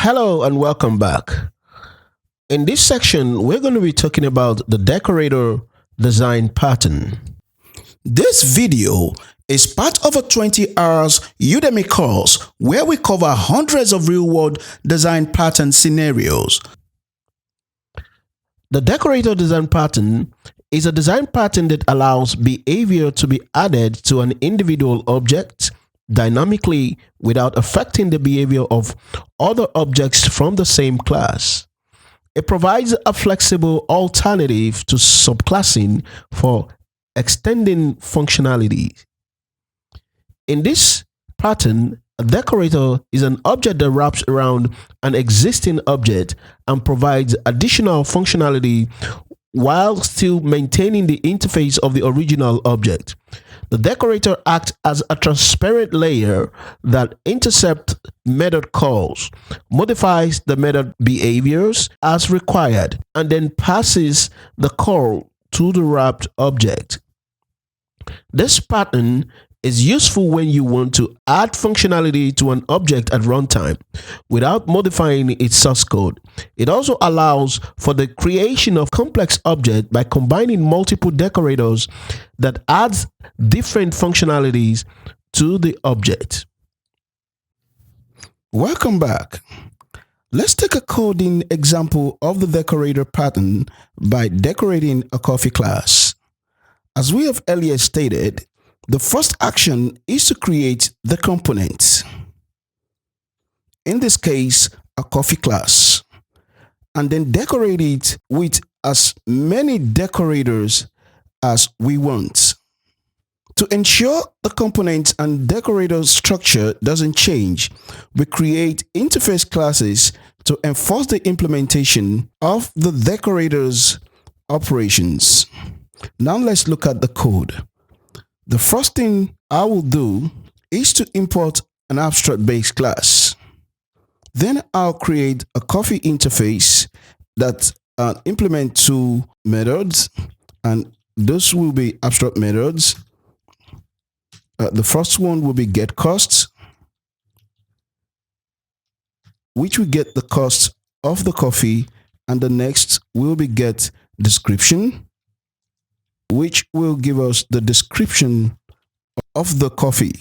Hello and welcome back. In this section, we're going to be talking about the decorator design pattern. This video is part of a 20 hours Udemy course where we cover hundreds of real-world design pattern scenarios. The decorator design pattern is a design pattern that allows behavior to be added to an individual object dynamically without affecting the behavior of other objects from the same class. It provides a flexible alternative to subclassing for extending functionality. In this pattern, a decorator is an object that wraps around an existing object and provides additional functionality while still maintaining the interface of the original object. The decorator acts as a transparent layer that intercepts method calls, modifies the method behaviors as required, and then passes the call to the wrapped object. This pattern is useful when you want to add functionality to an object at runtime without modifying its source code. It also allows for the creation of complex objects by combining multiple decorators that adds different functionalities to the object. Welcome back. Let's take a coding example of the decorator pattern by decorating a coffee class. As we have earlier stated, the first action is to create the component. In this case, a coffee class, and then decorate it with as many decorators as we want. To ensure the component and decorator structure doesn't change, we create interface classes to enforce the implementation of the decorator's operations. Now let's look at the code. The first thing I will do is to import an abstract base class. Then I'll create a coffee interface that implement two methods, and those will be abstract methods. The first one will be get costs, which will get the cost of the coffee, and the next will be get description, which will give us the description of the coffee.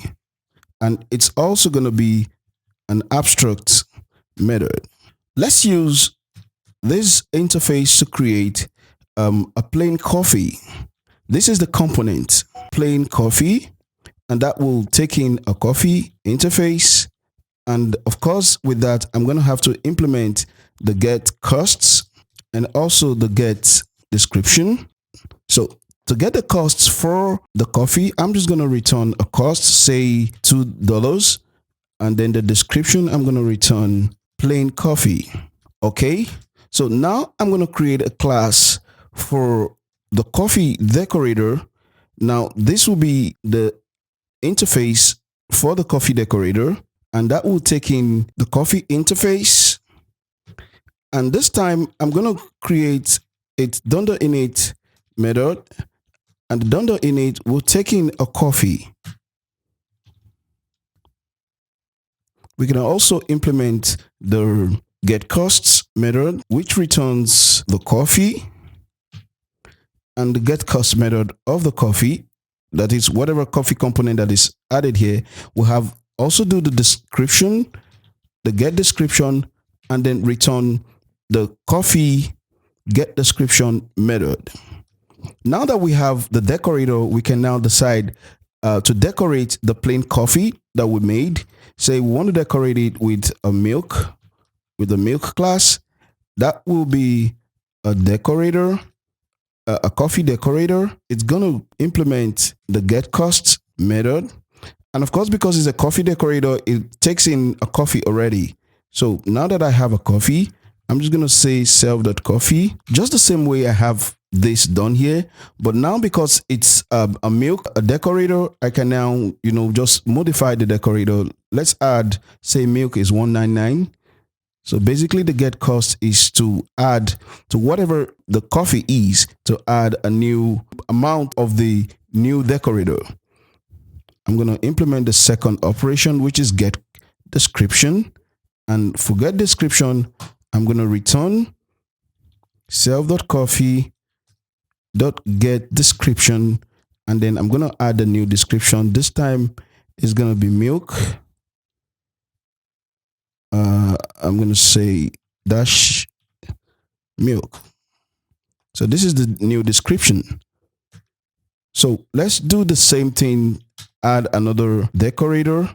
And it's also going to be an abstract method. Let's use this interface to create a plain coffee. This is the component, plain coffee, and that will take in a coffee interface. And of course, with that, I'm going to have to implement the get costs and also the get description. So to get the costs for the coffee, I'm just going to return a cost, say $2, and then the description, I'm going to return plain coffee. Okay, so now I'm going to create a class for the coffee decorator. Now this will be the interface for the coffee decorator, and that will take in the coffee interface. And this time I'm going to create its $init method, and the $init will take in a coffee. We can also implement the get costs method, which returns the coffee, and the get cost method of the coffee, that is whatever coffee component that is added here. We'll have also do the description, the get description, and then return the coffee get description method. Now that we have the decorator, we can now decide to decorate the plain coffee that we made. Say we want to decorate it with a milk, with the milk class. That will be a decorator, a coffee decorator. It's going to implement the get costs method. And of course, because it's a coffee decorator, it takes in a coffee already. So now that I have a coffee, I'm just going to say self.coffee, just the same way I have this done here. But now because it's a milk, a decorator, I can now, just modify the decorator. Let's add, say milk is $1.99. So basically the get cost is to add to whatever the coffee is, to add a new amount of the new decorator. I'm going to implement the second operation, which is get description. And for get description, I'm going to return self.coffee.get description, and then I'm going to add a new description. This time it's going to be milk. I'm going to say dash milk. So this is the new description. So let's do the same thing, add another decorator,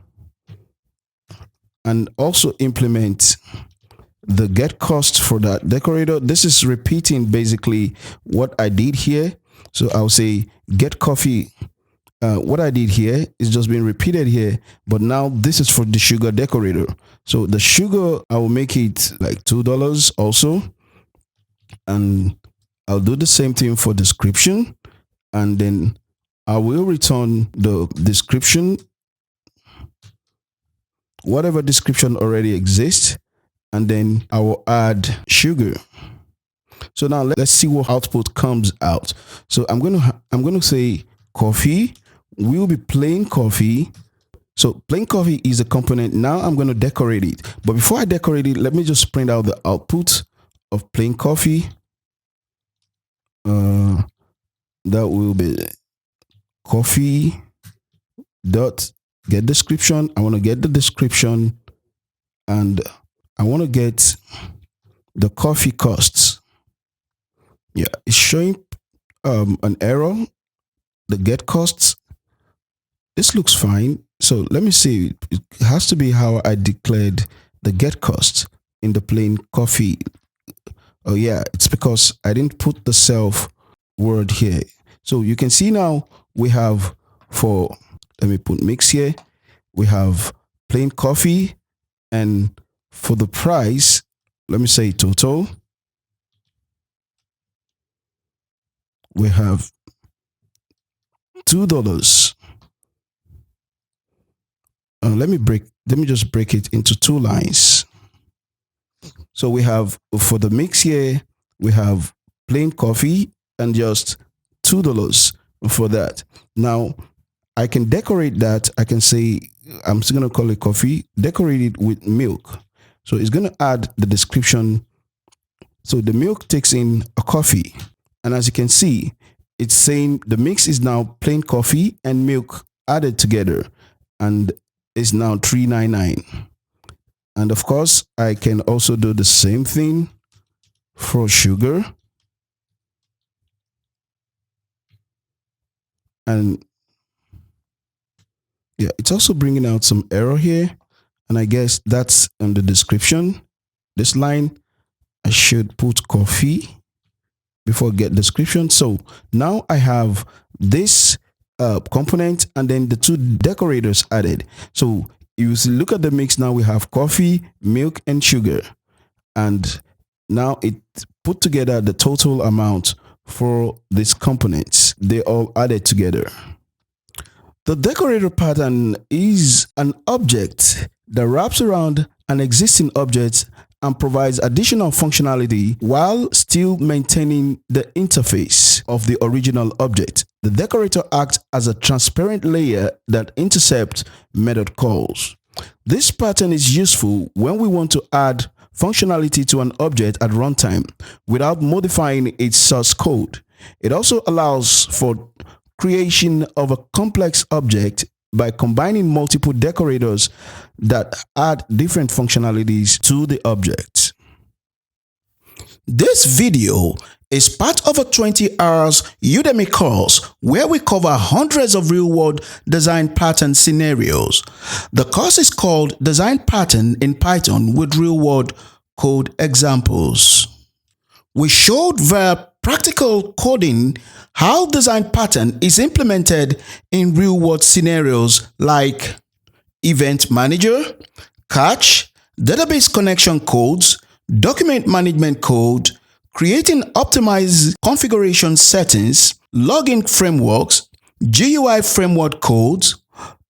and also implement the get cost for that decorator. This is repeating basically what I did here. So I'll say get coffee. What I did here is just being repeated here, but now this is for the sugar decorator. So the sugar, I will make it like $2 also. And I'll do the same thing for description. And then I will return the description, whatever description already exists. And then I will add sugar. So now let's see what output comes out. So I'm going to say coffee will be plain coffee. So plain coffee is a component. Now I'm going to decorate it. But before I decorate it, let me just print out the output of plain coffee. That will be coffee dot get description. I want to get the description, and I want to get the coffee costs. Yeah, it's showing an error. The get costs. This looks fine. So let me see. It has to be how I declared the get cost in the plain coffee. Oh yeah, it's because I didn't put the self word here. So you can see now we have for, let me put mix here. We have plain coffee, and for the price, let me say total. We have $2. Let me just break it into two lines. So we have for the mix here, we have plain coffee and just $2 for that. Now I can decorate that. I can say, I'm still going to call it coffee, decorate it with milk. So it's going to add the description. So the milk takes in a coffee. And as you can see, it's saying the mix is now plain coffee and milk added together, and it's now $3.99. And of course, I can also do the same thing for sugar. And yeah, it's also bringing out some error here. And I guess that's in the description. This line, I should put coffee before get description. So now I have this component and then the two decorators added. So you look at the mix now, we have coffee, milk, and sugar. And now it put together the total amount for these components. They all added together. The decorator pattern is an object that wraps around an existing object and provides additional functionality while still maintaining the interface of the original object. The decorator acts as a transparent layer that intercepts method calls. This pattern is useful when we want to add functionality to an object at runtime without modifying its source code. It also allows for creation of a complex object by combining multiple decorators that add different functionalities to the object. This video is part of a 20 hours Udemy course where we cover hundreds of real-world design pattern scenarios. The course is called Design Pattern in Python with real-world code examples. We showed via practical coding how design pattern is implemented in real-world scenarios like event manager, cache, database connection codes, document management code, creating optimized configuration settings, login frameworks, GUI framework codes,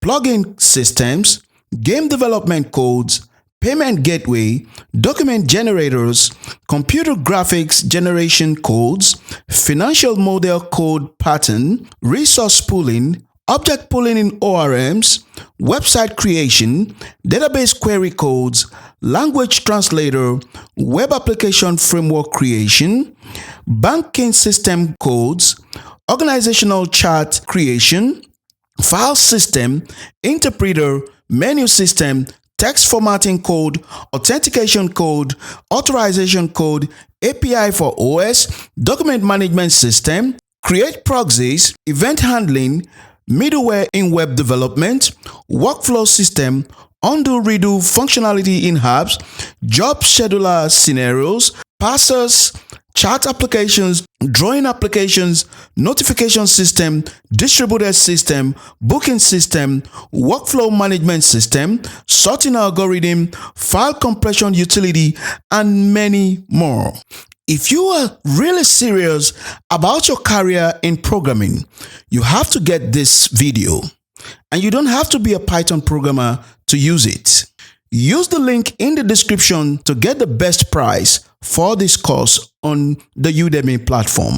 plugin systems, game development codes, payment gateway, document generators, computer graphics generation codes, financial model code pattern, resource pooling, object pooling in ORMs, website creation, database query codes, language translator, web application framework creation, banking system codes, organizational chart creation, file system, interpreter, menu system, text formatting code, authentication code, authorization code, API for OS, document management system, create proxies, event handling, middleware in web development, workflow system, undo redo functionality in apps, job scheduler scenarios, parsers, chart applications, drawing applications, notification system, distributed system, booking system, workflow management system, sorting algorithm, file compression utility, and many more. If you are really serious about your career in programming, you have to get this video. And you don't have to be a Python programmer to use it. Use the link in the description to get the best price for this course on the Udemy platform.